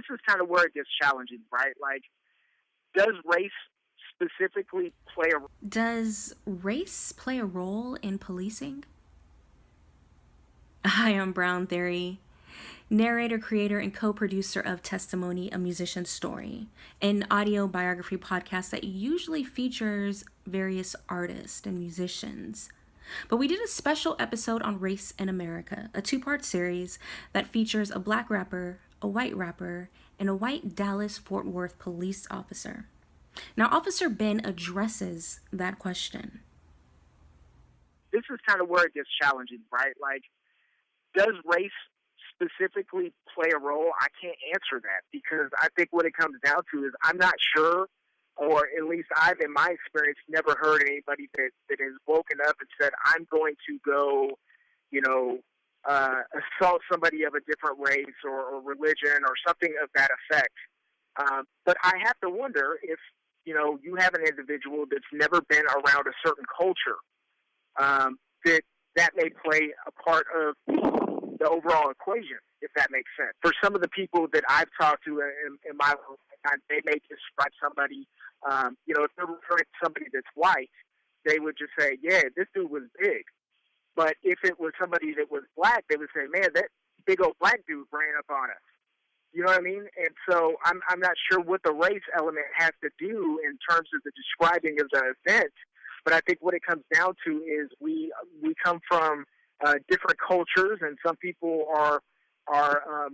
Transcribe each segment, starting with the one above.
this is kind of where it gets challenging, right? Like, does race specifically play a Does race play a role in policing? Hi, I'm Brown Theory, narrator, creator, and co producer of Testimony, a Musician's Story, an audio biography podcast that usually features various artists and musicians. But we did a special episode on race in America, a two-part series that features a black rapper, a white rapper, and a white Dallas-Fort Worth police officer. Now, Officer Ben addresses that question. This is kind of where it gets challenging, right? Like, does race specifically play a role? I can't answer that because I think what it comes down to is I'm not sure, or at least I've, in my experience, never heard anybody that has woken up and said, I'm going to go, assault somebody of a different race or religion or something of that effect. But I have to wonder if, you have an individual that's never been around a certain culture, that may play a part of the overall equation, if that makes sense. For some of the people that I've talked to in my lifetime, they may describe somebody, if they're referring to somebody that's white, they would just say, yeah, this dude was big. But if it was somebody that was black, they would say, man, that big old black dude ran up on us. You know what I mean? And so I'm not sure what the race element has to do in terms of the describing of the event. But I think what it comes down to is we come from different cultures, and some people are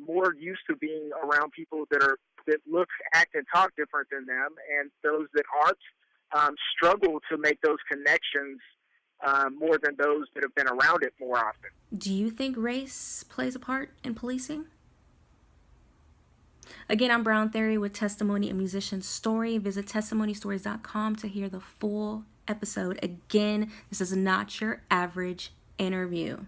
more used to being around people that look, act, and talk different than them, and those that aren't struggle to make those connections more than those that have been around it more often. Do you think race plays a part in policing? Again, I'm Brown Theory with Testimony, a Musician's Story. Visit testimonystories.com to hear the full episode. Again, this is not your average interview.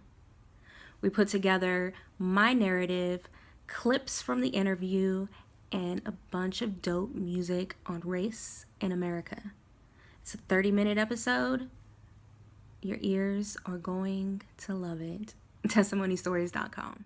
We put together my narrative, clips from the interview, and a bunch of dope music on race in America. It's a 30-minute episode. Your ears are going to love it. testimonystories.com.